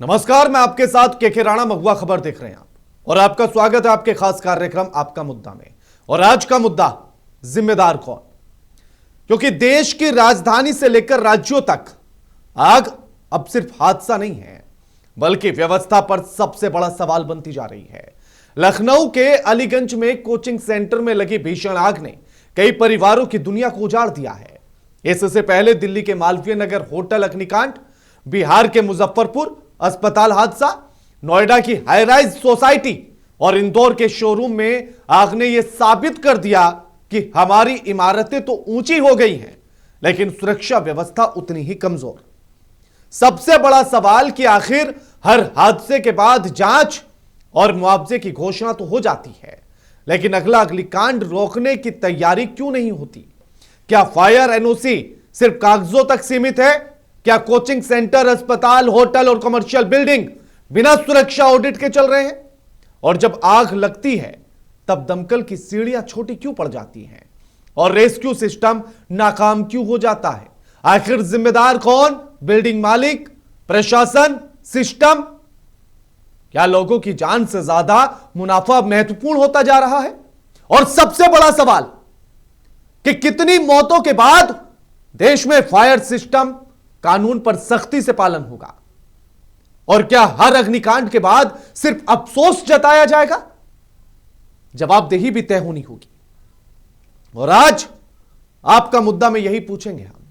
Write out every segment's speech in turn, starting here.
नमस्कार, मैं आपके साथ के राणा महुआ खबर देख रहे हैं आप और आपका स्वागत है आपके खास कार्यक्रम आपका मुद्दा में। और आज का मुद्दा जिम्मेदार कौन, क्योंकि देश की राजधानी से लेकर राज्यों तक आग अब सिर्फ हादसा नहीं है बल्कि व्यवस्था पर सबसे बड़ा सवाल बनती जा रही है। लखनऊ के अलीगंज में कोचिंग सेंटर में लगी भीषण आग ने कई परिवारों की दुनिया को उजाड़ दिया है। इससे पहले दिल्ली के मालवीय नगर होटल अग्निकांड, बिहार के मुजफ्फरपुर अस्पताल हादसा, नोएडा की हाई राइज सोसाइटी और इंदौर के शोरूम में आग ने यह साबित कर दिया कि हमारी इमारतें तो ऊंची हो गई हैं लेकिन सुरक्षा व्यवस्था उतनी ही कमजोर। सबसे बड़ा सवाल कि आखिर हर हादसे के बाद जांच और मुआवजे की घोषणा तो हो जाती है, लेकिन अगला अग्निकांड रोकने की तैयारी क्यों नहीं होती? क्या फायर एनओसी सिर्फ कागजों तक सीमित है? क्या कोचिंग सेंटर, अस्पताल, होटल और कमर्शियल बिल्डिंग बिना सुरक्षा ऑडिट के चल रहे हैं? और जब आग लगती है तब दमकल की सीढ़ियां छोटी क्यों पड़ जाती हैं और रेस्क्यू सिस्टम नाकाम क्यों हो जाता है? आखिर जिम्मेदार कौन? बिल्डिंग मालिक, प्रशासन, सिस्टम? क्या लोगों की जान से ज्यादा मुनाफा महत्वपूर्ण होता जा रहा है? और सबसे बड़ा सवाल कि कितनी मौतों के बाद देश में फायर सिस्टम कानून पर सख्ती से पालन होगा? और क्या हर अग्निकांड के बाद सिर्फ अफसोस जताया जाएगा? जवाबदेही भी तय होनी होगी। और आज आपका मुद्दा में यही पूछेंगे हम।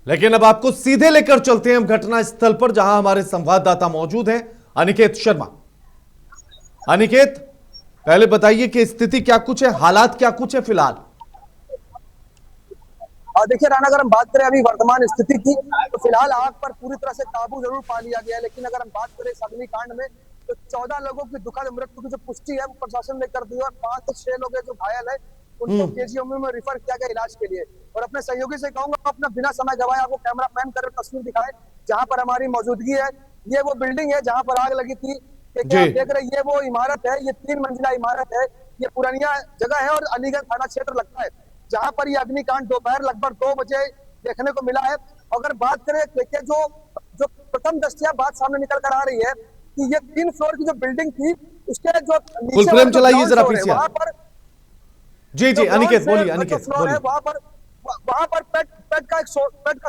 लेकिन अब आपको सीधे लेकर चलते हैं हम घटना स्थल पर, जहां हमारे संवाददाता मौजूद हैं, अनिकेत शर्मा। अनिकेत, पहले बताइए कि स्थिति क्या कुछ है, हालात क्या कुछ है फिलहाल? देखिए राणा, अगर हम बात करें अभी वर्तमान स्थिति की तो फिलहाल आग पर पूरी तरह से काबू जरूर पा लिया गया है, लेकिन अगर हम बात करें इस अग्निकांड में तो 14 लोगों की दुखद मृत्यु की जो पुष्टि है वो प्रशासन ने कर दी है और 5 से 6 लोग जो घायल है उनको केजीएमयू में रिफर किया गया इलाज के लिए। और अपने सहयोगी से कहूंगा अपना बिना समय गवाए आपको कैमरा मैन कर तस्वीर दिखाए जहां पर हमारी मौजूदगी है। ये वो बिल्डिंग है जहां पर आग लगी थी। आप देख रहे हैं ये वो इमारत है, ये 3 मंजिला इमारत है। ये पुरानिया जगह है और अलीगंज थाना क्षेत्र लगता है, जहां पर ये अग्निकांड दोपहर लगभग 2 बजे देखने को मिला है। अगर बात करें देखिए जो प्रथम दृष्टया बात सामने निकल कर आ रही है कि ये 3 फ्लोर की जो बिल्डिंग थी उसके जो फुल फ्रेम चलाइए जरा पीछे वहां पर जी अनिकेत बोलिए। अनिकेत बोलिए। वहां पर पेट का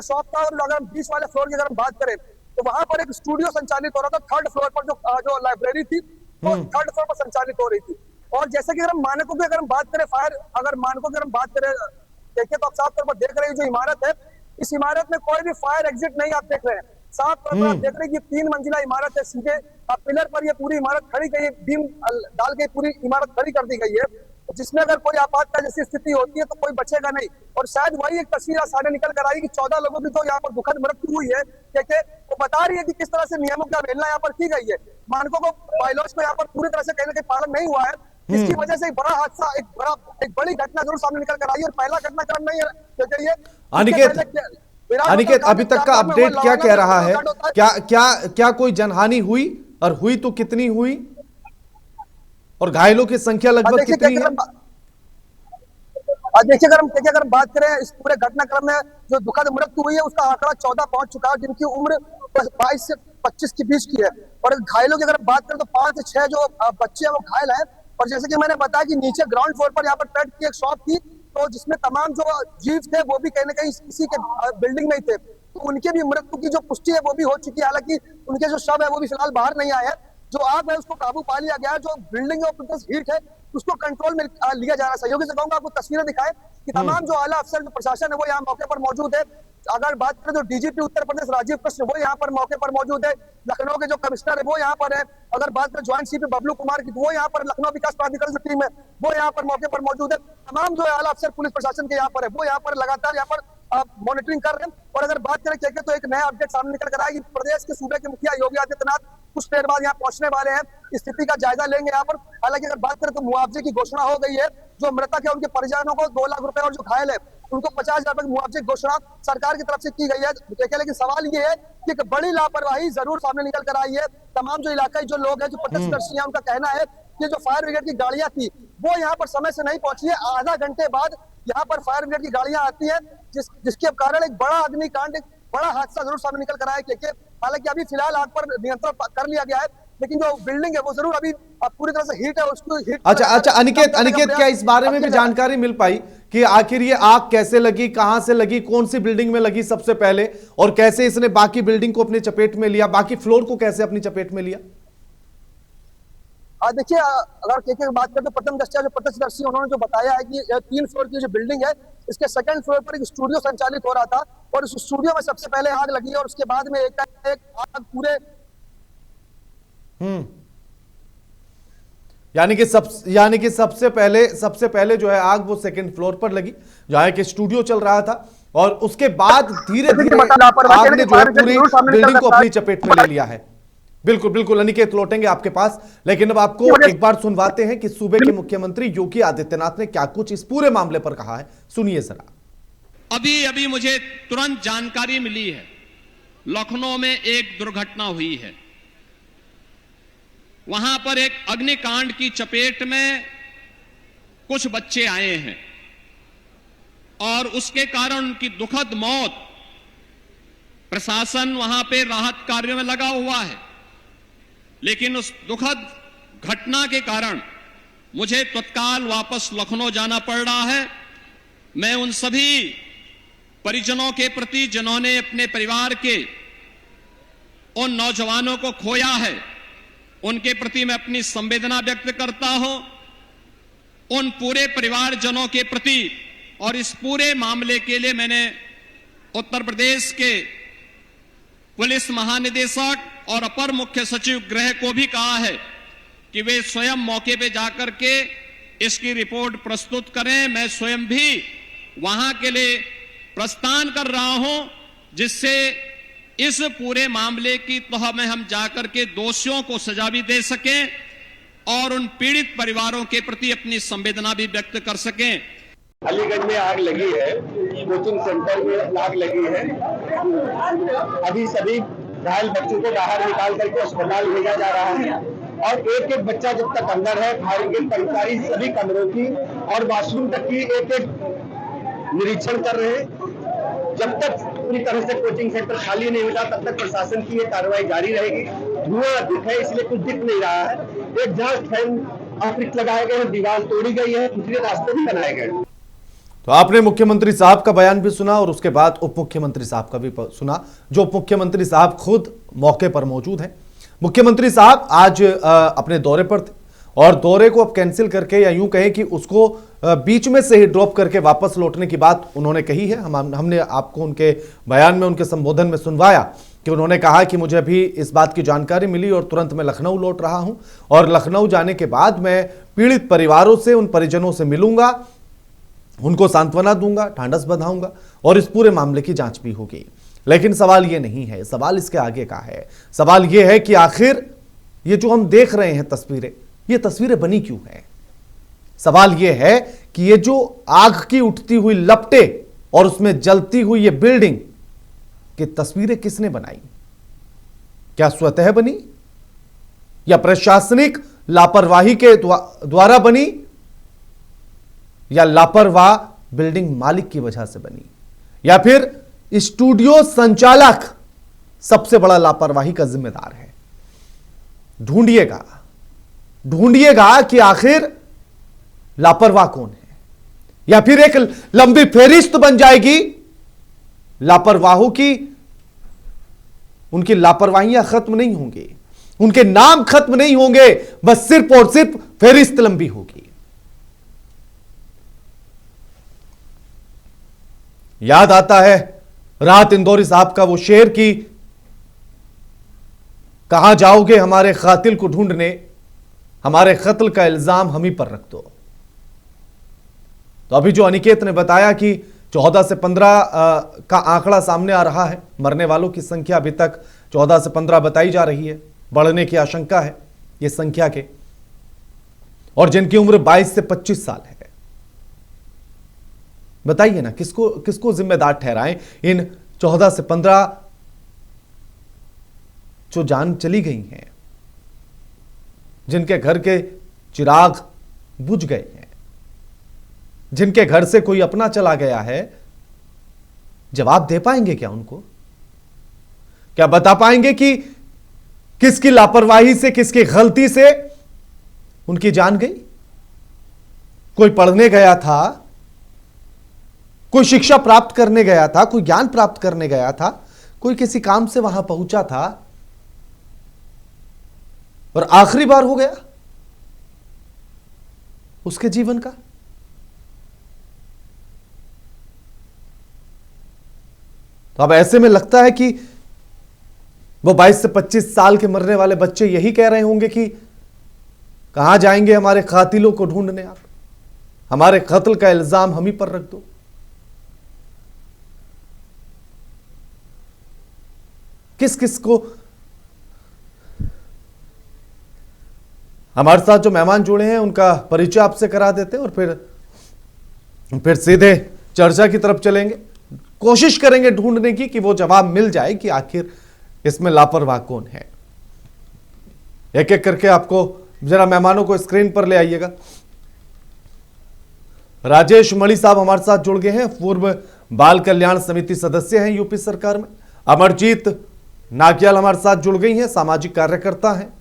शॉप था और अगर हम 20 वाले फ्लोर की अगर हम बात करें तो वहां पर एक स्टूडियो संचालित हो रहा था। 3rd फ्लोर पर जो लाइब्रेरी थी वो 3rd फ्लोर पर संचालित हो रही थी। और जैसे कि अगर हम मानकों की अगर हम बात करें अगर मानकों की अगर हम बात करें देखिए तो आप साफ तौर पर देख रहे हैं जो इमारत है, इस इमारत में कोई भी फायर एग्जिट नहीं आप देख रहे हैं। साफ तौर पर आप देख रहे हैं कि 3 मंजिला इमारत है, सीधे पिलर पर ये पूरी इमारत खड़ी गई, बीम डाल के पूरी इमारत खड़ी कर दी गई है, जिसमें अगर कोई आपातकाल जैसी स्थिति होती है तो कोई बचेगा नहीं। और शायद वही एक तस्वीर सामने निकल कर आई कि 14 लोगों की तो यहाँ पर दुखद मृत्यु हुई है। देखिए वो बता रही है कि किस तरह से नियमों की अवहेलना यहाँ पर की गई है, मानकों को, बायलॉज को यहाँ पर पूरी तरह से कहीं ना कहीं पालन नहीं हुआ है, जिसकी वजह से एक बड़ा हादसा, एक बड़ी घटना जरूर सामने निकल कर आई। और पहला घटनाक्रम नहीं है। अनिकेत, अभी तक का अपडेट क्या कह रहा है? क्या कोई जनहानि हुई और हुई तो कितनी हुई और घायलों की संख्या लगभग कितनी है? देखिए अगर हम बात करें इस पूरे घटनाक्रम में जो दुखद मृत्यु हुई है उसका आंकड़ा 14 पहुंच चुका है, जिनकी उम्र 22 से 25 के बीच की है। और घायलों की अगर बात करें तो 5 से 6 जो बच्चे हैं वो घायल हैं। और जैसे कि मैंने बताया कि नीचे ग्राउंड फ्लोर पर यहाँ पर पेट की एक शॉप थी, तो जिसमें तमाम जो जीव थे वो भी कहीं ना कहीं इसी के बिल्डिंग में ही थे, तो उनके भी मृत्यु की जो पुष्टि है वो भी हो चुकी है। हालांकि उनके जो शव है वो भी फिलहाल बाहर नहीं आए हैं। जो आग है उसको काबू पा लिया गया है, जो बिल्डिंग है हीट है उसको कंट्रोल में लिया जा रहा है। सहयोगी से कहूंगा आपको तस्वीरें दिखाएं कि तमाम जो आला अफसर, जो प्रशासन है वो यहाँ मौके पर मौजूद है। अगर बात करें तो डीजीपी उत्तर प्रदेश राजीव कृष्ण वो यहाँ पर मौके पर मौजूद है। लखनऊ के जो कमिश्नर है वो यहाँ पर है। अगर बात करें ज्वाइंट सीपी बबलू कुमार की तो वो यहाँ पर, लखनऊ विकास प्राधिकरण की टीम है वो यहाँ पर मौके पर मौजूद है। तमाम जो आला अफसर पुलिस प्रशासन के यहाँ पर है वो यहाँ पर लगातार यहाँ पर मॉनिटरिंग कर रहे हैं। और अगर बात करें तो एक नया अपडेट सामने निकल कर आएगी। प्रदेश के सूबे के मुखिया योगी आदित्यनाथ कुछ देर बाद यहाँ पहुंचने वाले हैं, स्थिति का जायजा लेंगे यहाँ पर। हालांकि अगर बात करें तो मुआवजे की घोषणा हो गई है। जो मृतक है उनके परिजनों को 2 लाख रुपए और जो घायल है उनको 50,000 रुपए मुआवजे की घोषणा सरकार की तरफ से की गई है। देखिए लेकिन सवाल ये है कि एक बड़ी लापरवाही जरूर सामने निकल कर आई है। तमाम जो इलाकाई जो लोग हैं, जो प्रत्यक्षदर्शी हैं, उनका कहना है कि जो फायर ब्रिगेड की गाड़ियां थी वो यहाँ पर समय से नहीं पहुंची है। आधा घंटे बाद यहाँ पर फायर ब्रिगेड की गाड़ियां आती हैं, जिसके कारण एक बड़ा अग्निकांड, एक बड़ा हादसा जरूर सामने निकल कर आया है। हालांकि अभी फिलहाल आग पर नियंत्रण कर लिया गया है, लेकिन जो बिल्डिंग है वो जरूर अभी पूरी तरह से हीट है, उसको हीट। अच्छा, अनिकेत क्या इस बारे में भी जानकारी मिल पाई कि आखिर ये आग कैसे लगी, कहां से लगी, कौन सी बिल्डिंग में लगी सबसे पहले, और कैसे इसने बाकी बिल्डिंग को अपनी चपेट में लिया, बाकी फ्लोर को कैसे अपनी चपेट में लिया? देखिए, अगर के बात करें तो प्रथम दृष्टया जो प्रत्यक्षदर्शी उन्होंने जो बताया है कि 3 फ्लोर की जो बिल्डिंग है, इसके सेकंड फ्लोर पर एक स्टूडियो संचालित हो रहा था और उस स्टूडियो में सबसे पहले आग लगी और उसके बाद में एक आग पूरे यानी कि सबसे पहले जो है आग वो सेकंड फ्लोर पर लगी, जहां एक स्टूडियो चल रहा था, और उसके बाद धीरे धीरे आग ने जो है पूरी बिल्डिंग को अपनी चपेट में ले लिया है। बिल्कुल बिल्कुल अनिकेत, लौटेंगे आपके पास, लेकिन अब आपको एक बार सुनवाते हैं कि सूबे के मुख्यमंत्री योगी आदित्यनाथ ने क्या कुछ इस पूरे मामले पर कहा है। सुनिए जरा। अभी मुझे तुरंत जानकारी मिली है, लखनऊ में एक दुर्घटना हुई है। वहां पर एक अग्निकांड की चपेट में कुछ बच्चे आए हैं और उसके कारण उनकी दुखद मौत। प्रशासन वहां पे राहत कार्यों में लगा हुआ है, लेकिन उस दुखद घटना के कारण मुझे तत्काल वापस लखनऊ जाना पड़ रहा है। मैं उन सभी परिजनों के प्रति जिन्होंने अपने परिवार के उन नौजवानों को खोया है, उनके प्रति मैं अपनी संवेदना व्यक्त करता हूं। उन पूरे परिवारजनों के प्रति और इस पूरे मामले के लिए मैंने उत्तर प्रदेश के पुलिस महानिदेशक और अपर मुख्य सचिव गृह को भी कहा है कि वे स्वयं मौके पे जाकर के इसकी रिपोर्ट प्रस्तुत करें। मैं स्वयं भी वहां के लिए प्रस्थान कर रहा हूं, जिससे इस पूरे मामले की तह में हम जाकर के दोषियों को सजा भी दे सकें और उन पीड़ित परिवारों के प्रति अपनी संवेदना भी व्यक्त कर सकें। अलीगढ़ में आग लगी है, कोचिंग सेंटर में आग लगी है। अभी सभी घायल बच्चों को बाहर निकाल करके अस्पताल भेजा जा रहा है और एक एक बच्चा जब तक अंदर है, फायर ब्रिगेड कर्मचारी सभी कमरों की और वॉशरूम तक की एक एक निरीक्षण कर रहे हैं। जब तक पूरी तरह से कोचिंग सेंटर खाली नहीं होता तब तक प्रशासन की ये कार्रवाई जारी रहेगी। धुआं अधिक है इसलिए कुछ दिख नहीं रहा है। एक एग्जॉस्ट फैन अतिरिक्त लगाए गए हैं, दीवार तोड़ी गई है, दूसरे रास्ते भी बनाए गए। तो आपने मुख्यमंत्री साहब का बयान भी सुना और उसके बाद उप मुख्यमंत्री साहब का भी सुना, जो उप मुख्यमंत्री साहब खुद मौके पर मौजूद हैं। मुख्यमंत्री साहब आज अपने दौरे पर थे और दौरे को अब कैंसिल करके, या यूं कहें कि उसको बीच में से ही ड्रॉप करके वापस लौटने की बात उन्होंने कही है। हमने आपको उनके बयान में, उनके संबोधन में सुनवाया कि उन्होंने कहा कि मुझे अभी इस बात की जानकारी मिली और तुरंत मैं लखनऊ लौट रहा हूं और लखनऊ जाने के बाद मैं पीड़ित परिवारों से, उन परिजनों से मिलूंगा, उनको सांत्वना दूंगा, ढांढस बंधाऊंगा और इस पूरे मामले की जांच भी होगी। लेकिन सवाल ये नहीं है, सवाल इसके आगे का है। सवाल ये है कि आखिर ये जो हम देख रहे हैं तस्वीरें, ये तस्वीरें बनी क्यों हैं? सवाल यह है कि ये जो आग की उठती हुई लपटें और उसमें जलती हुई ये बिल्डिंग की तस्वीरें किसने बनाई? क्या स्वतः बनी या प्रशासनिक लापरवाही के द्वारा बनी या लापरवाह बिल्डिंग मालिक की वजह से बनी या फिर स्टूडियो संचालक सबसे बड़ा लापरवाही का जिम्मेदार है? ढूंढिएगा कि आखिर लापरवाह कौन है, या फिर एक लंबी फेहरिस्त बन जाएगी लापरवाहों की। उनकी लापरवाहियां खत्म नहीं होंगी, उनके नाम खत्म नहीं होंगे, बस सिर्फ और सिर्फ फेहरिस्त लंबी होगी। याद आता है राहत इंदौरी साहब का वो शेर कि कहां जाओगे हमारे कातिल को ढूंढने, हमारे कत्ल का इल्जाम हम ही पर रख दो। तो अभी जो अनिकेत ने बताया कि 14 से 15 का आंकड़ा सामने आ रहा है, मरने वालों की संख्या अभी तक 14 से 15 बताई जा रही है, बढ़ने की आशंका है ये संख्या के, और जिनकी उम्र 22 से 25 साल है। बताइए ना, किसको जिम्मेदार ठहराएं इन 14 से 15 जो जान चली गई हैं, जिनके घर के चिराग बुझ गए हैं, जिनके घर से कोई अपना चला गया है, जवाब दे पाएंगे क्या उनको? क्या बता पाएंगे कि किसकी लापरवाही से, किसकी गलती से उनकी जान गई? कोई पढ़ने गया था, कोई शिक्षा प्राप्त करने गया था, कोई ज्ञान प्राप्त करने गया था, कोई किसी काम से वहां पहुंचा था और आखिरी बार हो गया उसके जीवन का। तो अब ऐसे में लगता है कि वो 22 से 25 साल के मरने वाले बच्चे यही कह रहे होंगे कि कहां जाएंगे हमारे कातिलों को ढूंढने, आप हमारे कत्ल का इल्जाम हम ही पर रख दो। किस किस को? हमारे साथ जो मेहमान जुड़े हैं उनका परिचय आपसे करा देते हैं और फिर सीधे चर्चा की तरफ चलेंगे। कोशिश करेंगे ढूंढने की कि वो जवाब मिल जाए कि आखिर इसमें लापरवाह कौन है। एक एक करके आपको जरा मेहमानों को स्क्रीन पर ले आइएगा। राजेश मणि साहब हमारे साथ जुड़ गए हैं, पूर्व बाल कल्याण समिति सदस्य हैं यूपी सरकार में। अमरजीत नागियाल हमारे साथ जुड़ गई हैं, सामाजिक कार्यकर्ता हैं।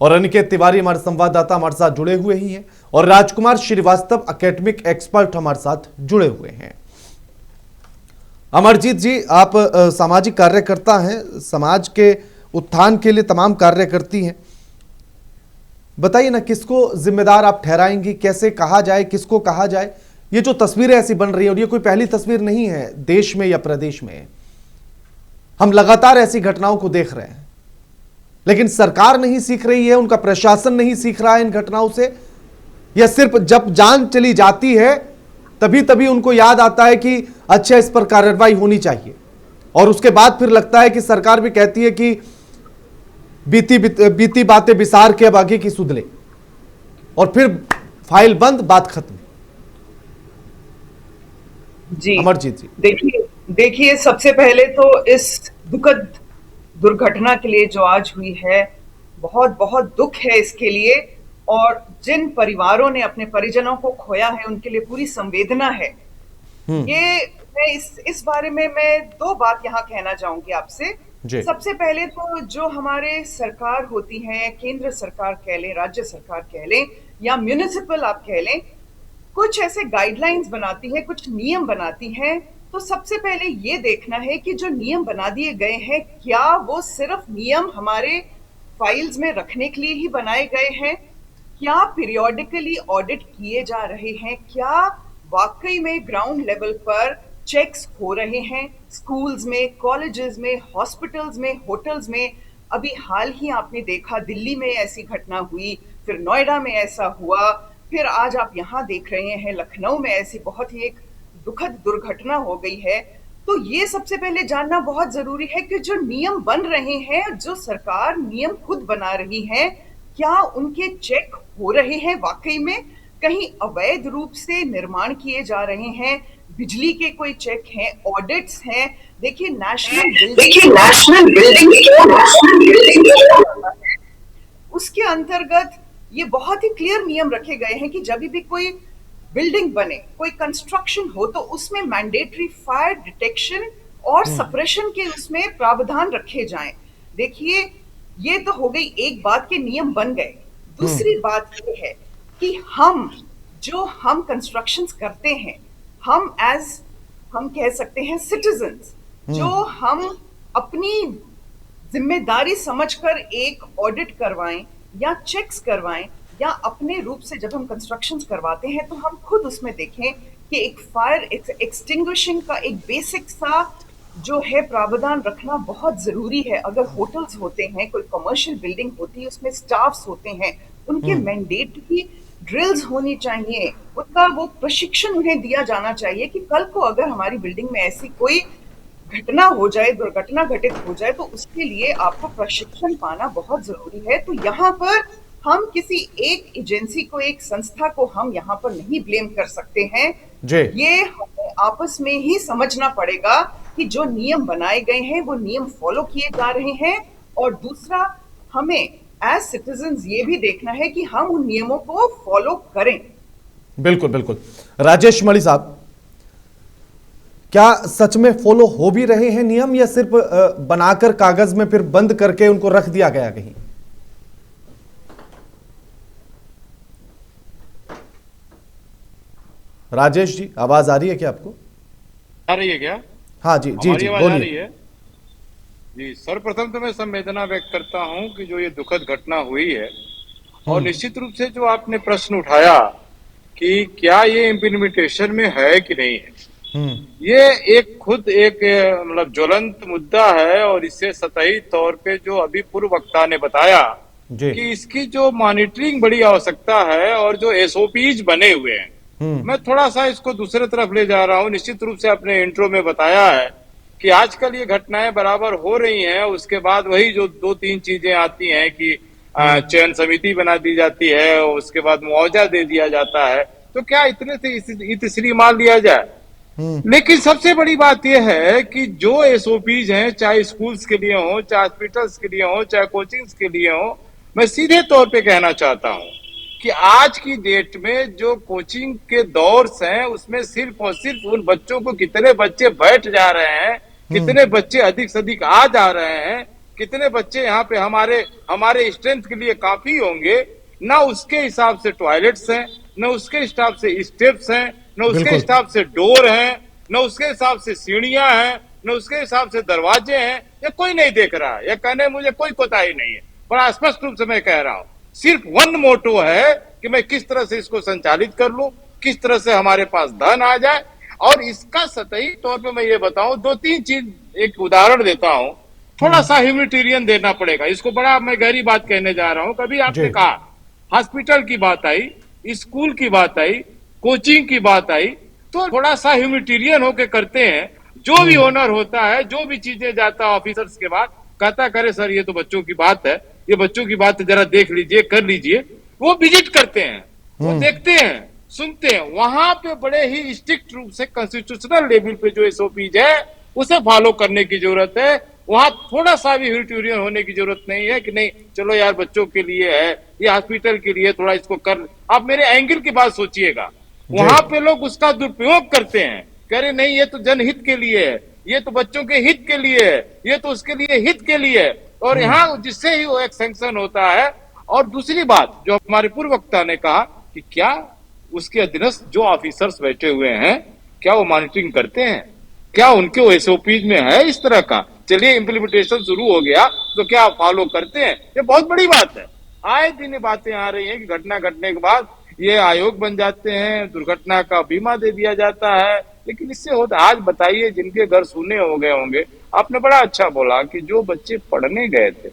और अनिकेत तिवारी हमारे संवाददाता हमारे साथ जुड़े हुए ही हैं। और राजकुमार श्रीवास्तव एकेडमिक एक्सपर्ट हमारे साथ जुड़े हुए हैं। अमरजीत जी, आप सामाजिक कार्यकर्ता हैं, समाज के उत्थान के लिए तमाम कार्य करती हैं। बताइए ना, किसको जिम्मेदार आप ठहराएंगी? कैसे कहा जाए, किसको कहा जाए? ये जो तस्वीरें ऐसी बन रही है, और ये कोई पहली तस्वीर नहीं है देश में या प्रदेश में, हम लगातार ऐसी घटनाओं को देख रहे हैं, लेकिन सरकार नहीं सीख रही है, उनका प्रशासन नहीं सीख रहा है इन घटनाओं से, या सिर्फ जब जान चली जाती है तभी तभी उनको याद आता है कि अच्छा इस पर कार्रवाई होनी चाहिए, और उसके बाद फिर लगता है कि सरकार भी कहती है कि बीती बातें बिसार के अब आगे की सुध ले, और फिर फाइल बंद, बात खत्म। जी अमरजीत जी, देखिए सबसे पहले तो इस दुखद दुर्घटना के लिए जो आज हुई है, बहुत बहुत दुख है इसके लिए, और जिन परिवारों ने अपने परिजनों को खोया है उनके लिए पूरी संवेदना है। ये मैं इस बारे में मैं दो बात यहाँ कहना चाहूंगी आपसे। सबसे पहले तो जो हमारे सरकार होती है, केंद्र सरकार कह लें, राज्य सरकार कह लें, या म्युनिसिपल आप कह लें, कुछ ऐसे गाइडलाइंस बनाती है, कुछ नियम बनाती है। तो सबसे पहले ये देखना है कि जो नियम बना दिए गए हैं, क्या वो सिर्फ नियम हमारे फाइल्स में रखने के लिए ही बनाए गए हैं? क्या पीरियोडिकली ऑडिट किए जा रहे हैं? क्या वाकई में ग्राउंड लेवल पर चेक्स हो रहे हैं? स्कूल्स में, कॉलेजेस में, हॉस्पिटल्स में, होटल्स में। अभी हाल ही आपने देखा दिल्ली में ऐसी घटना हुई, फिर नोएडा में ऐसा हुआ, फिर आज आप यहाँ देख रहे हैं लखनऊ में ऐसी बहुत ही एक दुखद दुर्घटना हो गई है। तो ये सबसे पहले जानना बहुत जरूरी है कि जो नियम बन रहे हैं, जो सरकार नियम खुद बना रही है, क्या उनके चेक हो रहे हैं वाकई में? कहीं अवैध रूप से निर्माण किए जा रहे हैं? बिजली के कोई चेक हैं, ऑडिट्स हैं? देखिए नेशनल बिल्डिंग उसके अंतर्गत ये बहुत ही क्लियर नियम रखे गए हैं कि जब भी कोई बिल्डिंग बने, कोई कंस्ट्रक्शन हो, तो उसमें मैंडेटरी फायर डिटेक्शन और सप्रेशन के उसमें प्रावधान रखे जाएं। देखिए ये तो हो गई एक बात के नियम बन गए। दूसरी बात ये है कि हम कंस्ट्रक्शंस करते हैं, हम कह सकते हैं सिटीजन्स, जो हम अपनी जिम्मेदारी समझकर एक ऑडिट करवाएं या चेक्स करवाएं, या अपने रूप से जब हम कंस्ट्रक्शंस करवाते हैं तो हम खुद उसमें देखें कि एक फायर एक्सटिंग्विशिंग का एक बेसिक सा जो है प्रावधान रखना बहुत जरूरी है। अगर होटल्स होते हैं, कोई कमर्शियल बिल्डिंग होती है, उसमें स्टाफ्स होते हैं, उनके मैंडेटरी ड्रिल्स होनी चाहिए, उनका वो प्रशिक्षण उन्हें दिया जाना चाहिए कि कल को अगर हमारी बिल्डिंग में ऐसी कोई घटना हो जाए, दुर्घटना घटित हो जाए, तो उसके लिए आपको प्रशिक्षण पाना बहुत जरूरी है। तो यहाँ पर हम किसी एक एजेंसी को, एक संस्था को हम यहाँ पर नहीं ब्लेम कर सकते हैं। ये हमें आपस में ही समझना पड़ेगा कि जो नियम बनाए गए हैं वो नियम फॉलो किए जा रहे हैं। और दूसरा, हमें एज सिटीजन्स ये भी देखना है कि हम उन नियमों को फॉलो करें। बिल्कुल बिल्कुल। राजेश मणि साहब, क्या सच में फॉलो हो भी रहे हैं नियम, या सिर्फ बनाकर कागज में फिर बंद करके उनको रख दिया गया कहीं? राजेश जी, आवाज आ रही है क्या आपको? आ रही है क्या? हाँ जी जी हमारी जी, आवाज आ रही बोलिए। है जी। सर्वप्रथम तो मैं संवेदना व्यक्त करता हूं कि जो ये दुखद घटना हुई है, और निश्चित रूप से जो आपने प्रश्न उठाया कि क्या ये इम्प्लीमेंटेशन में है कि नहीं है, ये एक खुद एक मतलब ज्वलंत मुद्दा है। और इससे सतही तौर पे जो अभी पूर्व वक्ता ने बताया जी। कि इसकी जो मॉनिटरिंग बड़ी आवश्यकता है और जो एसओपीज बने हुए हैं, मैं थोड़ा सा इसको दूसरे तरफ ले जा रहा हूं। निश्चित रूप से अपने इंट्रो में बताया है कि आजकल ये घटनाएं बराबर हो रही हैं, उसके बाद वही जो 2-3 चीजें आती हैं कि चयन समिति बना दी जाती है, उसके बाद मुआवजा दे दिया जाता है, तो क्या इतने से तीसरी मान लिया जाए? लेकिन सबसे बड़ी बात यह है कि जो एसओपीज हैं, चाहे स्कूल्स के लिए हो, चाहे हॉस्पिटल्स के लिए हो, चाहे कोचिंग्स के लिए हो, मैं सीधे तौर पे कहना चाहता हूं कि आज की डेट में जो कोचिंग के दौर हैं, उसमें सिर्फ और सिर्फ उन बच्चों को कितने बच्चे बैठ जा रहे हैं, कितने बच्चे अधिक से अधिक आ जा रहे हैं, कितने बच्चे यहाँ पे हमारे स्ट्रेंथ के लिए काफी होंगे, ना उसके हिसाब से टॉयलेट्स हैं, न उसके हिसाब से स्टेप्स हैं, न उसके हिसाब से डोर हैं, न उसके हिसाब से सीढ़ियां हैं, न उसके हिसाब से दरवाजे हैं, ये कोई नहीं देख रहा है। ये कहने मुझे कोई कोताही नहीं है, बड़ा स्पष्ट रूप से मैं कह रहा हूं। सिर्फ वन मोटो है कि मैं किस तरह से इसको संचालित कर लूं, किस तरह से हमारे पास धन आ जाए। और इसका सतही तौर पे मैं ये बताऊं, 2-3 चीज एक उदाहरण देता हूं। थोड़ा सा ह्यूमैनिटेरियन देना पड़ेगा इसको, बड़ा मैं गहरी बात कहने जा रहा हूं। कभी आपने कहा हॉस्पिटल की बात आई, स्कूल की बात आई, कोचिंग की बात आई, तो थोड़ा सा ह्यूमैनिटेरियन होके करते हैं। जो भी ओनर होता है, जो भी चीजें जाता है ऑफिसर्स के बाद, कहता करे सर ये तो बच्चों की बात है, ये बच्चों की बात है, जरा देख लीजिए, कर लीजिए। वो विजिट करते हैं, वो देखते हैं, सुनते हैं। वहां पे बड़े ही स्ट्रिक्ट रूप से कॉन्स्टिट्यूशनल लेवल पे जो एसओपीज है उसे फॉलो करने की जरूरत है। वहां थोड़ा सा भी ह्यूमैनिटेरियन होने की जरूरत नहीं है कि नहीं चलो यार बच्चों के लिए है, ये हॉस्पिटल के लिए, थोड़ा इसको कर। आप मेरे एंगल की बात सोचिएगा, वहां पे लोग उसका दुरुपयोग करते हैं, कह रहे नहीं ये तो जनहित के लिए है, ये तो बच्चों के हित के लिए है, ये तो उसके लिए हित के लिए है, और यहाँ जिससे ही वो एक सैंक्शन होता है। और दूसरी बात जो हमारे पूर्व वक्ता ने कहा कि क्या उसके अधीनस्थ जो ऑफिसर्स बैठे हुए हैं, क्या वो मॉनिटरिंग करते हैं, क्या उनके एसओपीज में है इस तरह का? चलिए इम्प्लीमेंटेशन शुरू हो गया तो क्या फॉलो करते हैं? ये बहुत बड़ी बात है। आए दिन ये बातें आ रही हैं कि घटना घटने के बाद ये आयोग बन जाते हैं, दुर्घटना का बीमा दे दिया जाता है, लेकिन इससे होता। आज बताइए जिनके घर सूने हो गए होंगे, आपने बड़ा अच्छा बोला कि जो बच्चे पढ़ने गए थे,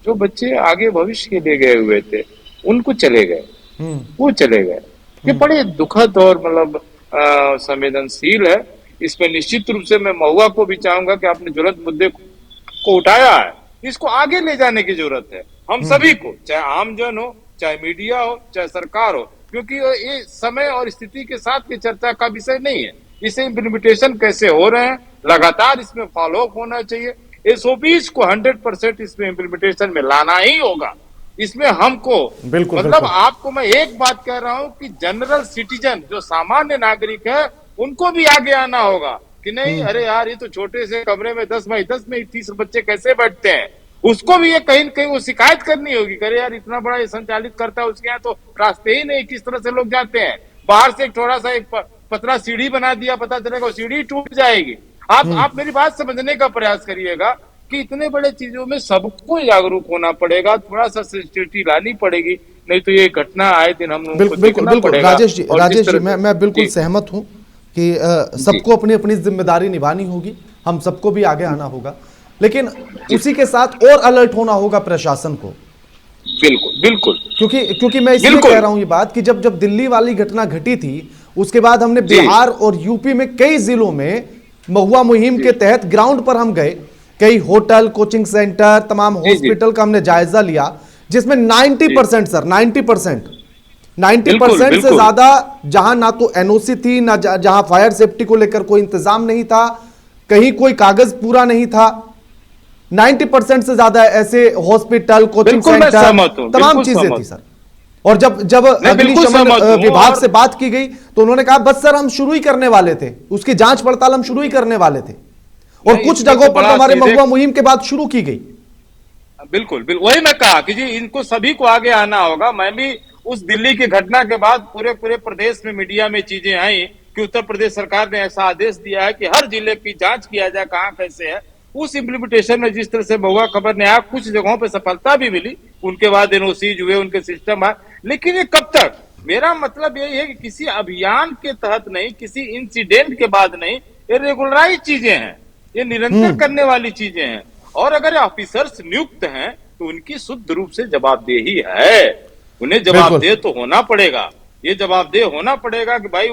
जो बच्चे आगे भविष्य के लिए गए हुए थे, उनको चले गए, वो चले गए। ये बड़े दुखद और मतलब संवेदनशील है। इस पे निश्चित रूप से मैं महुआ को भी चाहूंगा कि आपने ज्वलंत मुद्दे को उठाया है, इसको आगे ले जाने की जरूरत है हम सभी को, चाहे आमजन हो, चाहे मीडिया हो, चाहे सरकार हो, क्योंकि ये समय और स्थिति के साथ की चर्चा का विषय नहीं है। इसे इम्प्लीमेंटेशन कैसे हो रहे हैं, लगातार इसमें फॉलो अप होना चाहिए। एसओपीज को 100% इसमें इम्प्लीमेंटेशन में लाना ही होगा। इसमें हमको मतलब आपको मैं एक बात कह रहा हूं कि जनरल सिटीजन जो सामान्य नागरिक है उनको भी आगे आना होगा कि नहीं अरे यार ये तो छोटे से कमरे में 10 बाई 10 में 30 बच्चे कैसे बैठते हैं। उसको भी ये कहीं न कहीं वो शिकायत करनी होगी, करे यार इतना बड़ा ये संचालित करता है, उसके यहाँ तो रास्ते ही नहीं, किस तरह से लोग जाते हैं। बाहर से एक थोड़ा सा एक पतला सीढ़ी बना दिया, पता चलेगा सीढ़ी टूट जाएगी। आप मेरी बात समझने का प्रयास करिएगा कि इतने बड़े चीजों में सबको जागरूक होना पड़ेगा, थोड़ा सा सेंसिटिविटी लानी पड़ेगी, नहीं तो ये घटना आए दिन हम लोगों को देखना पड़ेगा। राजेश जी मैं बिल्कुल सहमत हूं कि सबको अपनी अपनी जिम्मेदारी निभानी होगी, हम सबको भी आगे आना होगा, लेकिन उसी के साथ और अलर्ट होना होगा प्रशासन को। बिल्कुल बिल्कुल, क्योंकि मैं इसलिए कह रहा हूं ये बात कि जब दिल्ली वाली घटना घटी थी, उसके बाद हमने बिहार और यूपी में कई जिलों में महुआ मुहिम के तहत ग्राउंड पर हम गए, कई होटल, कोचिंग सेंटर, तमाम हॉस्पिटल का हमने जायजा लिया, जिसमें 90% सर 90% से ज्यादा जहां ना तो एनओसी थी, ना जहां फायर सेफ्टी को लेकर कोई इंतजाम नहीं था, कहीं कोई कागज पूरा नहीं था, 90% से ज्यादा ऐसे हॉस्पिटल, कोचिंग बिल्कुल मैं सेंटर, सहमत हूं, तमाम बिल्कुल चीजें सहमत थी सर। और जब बिल्कुल अग्निशमन सहमत हूं। विभाग और से बात की गई तो उन्होंने कहा बस सर हम शुरू ही करने वाले थे, उसकी जांच पड़ताल हम शुरू ही करने वाले थे, और नहीं, कुछ इसमें जगहों तो पर बड़ा तो हमारे सीधे- महुआ मुहिम के बाद शुरू की गई। बिल्कुल बिल्कुल वही मैं कहा कि जी इनको सभी को आगे आना होगा। मैं भी उस दिल्ली की घटना के बाद पूरे प्रदेश में मीडिया में चीजें आई कि उत्तर प्रदेश सरकार ने ऐसा आदेश दिया है कि हर जिले की जांच किया जाए कहां कैसे है। उस इम्प्लीमेंटेशन में जिस तरह से महुआ खबर ने आया, कुछ जगहों पे सफलता भी मिली, उनके बाद एनओसीज हुए, उनके सिस्टम आए, लेकिन ये कब तक? मेरा मतलब यही है कि किसी अभियान के तहत नहीं, किसी इंसिडेंट के बाद नहीं, ये रेगुलराइज चीजें हैं, ये निरंतर करने वाली चीजें हैं। और अगर ऑफिसर्स नियुक्त हैं तो उनकी शुद्ध रूप से जवाबदेही है, उन्हें जवाबदेह तो होना पड़ेगा। ये जवाबदेह होना पड़ेगा कि भाई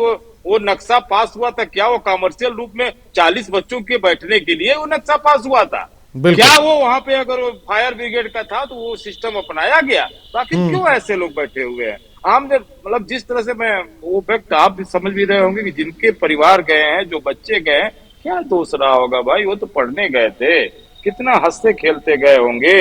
वो नक्शा पास हुआ था क्या? वो कमर्शियल रूप में 40 बच्चों के बैठने के लिए वो नक्शा पास हुआ था क्या? वो वहां पे अगर वो फायर ब्रिगेड का था तो वो सिस्टम अपनाया गया? बाकी क्यों ऐसे लोग बैठे हुए हैं? आमने मतलब जिस तरह से मैं वो व्यक्त, आप भी समझ भी रहे होंगे कि जिनके परिवार गए हैं, जो बच्चे गए हैं, क्या दोष रहा होगा भाई? वो तो पढ़ने गए थे, कितना हंसते खेलते गए होंगे।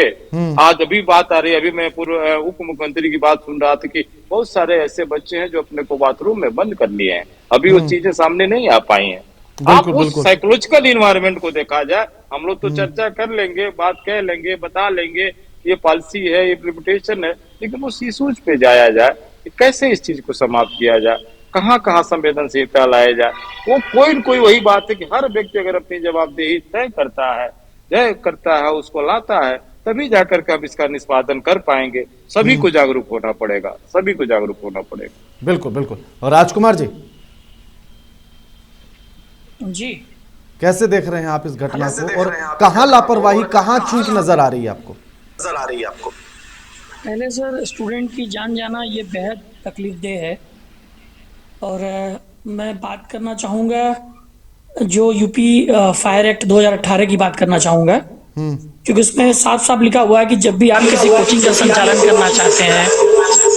आज अभी बात आ रही है, अभी मैं पूर्व उप मुख्यमंत्री की बात सुन रहा था कि बहुत सारे ऐसे बच्चे हैं जो अपने को बाथरूम में बंद कर लिए हैं, अभी वो चीजें सामने नहीं आ पाई हैं। आप उस साइकोलॉजिकल इन्वायरमेंट को देखा जाए, हम लोग तो चर्चा कर लेंगे, बात कह लेंगे, बता लेंगे, ये पॉलिसी है, ये इम्प्लीमेंटेशन है, लेकिन उस इशूज पे जाया जाए कि कैसे इस चीज को समाप्त किया जाए, कहाँ कहाँ संवेदनशीलता लाया जाए। वो कोई न कोई वही बात है कि हर व्यक्ति अगर अपनी जवाबदेही तय करता है, उसको लाता है, तभी जाकर के हम इसका निष्पादन कर पाएंगे। सभी को जागरूक होना पड़ेगा, सभी को जागरूक होना पड़ेगा। बिल्कुल बिल्कुल। और राजकुमार जी कैसे देख रहे हैं आप इस घटना को, और कहाँ लापरवाही, कहाँ चूक नजर आ रही है आपको? पहले सर, स्टूडेंट की जान जाना ये बेहद तकलीफदेह है, और मैं बात करना चाहूँगा जो यूपी फायर एक्ट 2018 की बात करना चाहूँगा, क्योंकि उसमें साफ साफ लिखा हुआ है कि जब भी आप किसी कोचिंग का संचालन करना चाहते हैं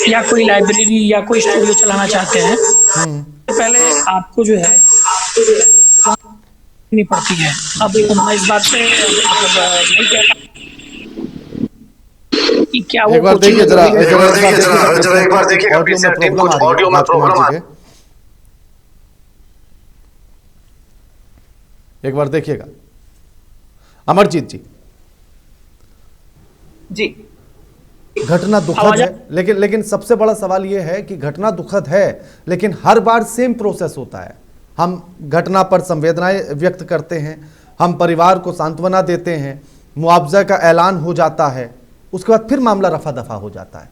या कोई लाइब्रेरी या कोई स्टूडियो चलाना चाहते हैं, तो पहले आपको जो है नहीं पड़ती है। अब मैं इस बात से नहीं कहता कि क्या वो एक बार देखिए जरा एक बार देखिएगा ऑडियो में प्रॉब्लम आ रही है। एक बार देखिएगा। अमरजीत जी, घटना दुखद है, लेकिन सबसे बड़ा सवाल यह है कि घटना दुखद है, लेकिन हर बार सेम प्रोसेस होता है। हम घटना पर संवेदनाएं व्यक्त करते हैं, हम परिवार को सांत्वना देते हैं, मुआवजा का ऐलान हो जाता है, उसके बाद फिर मामला रफा दफा हो जाता है।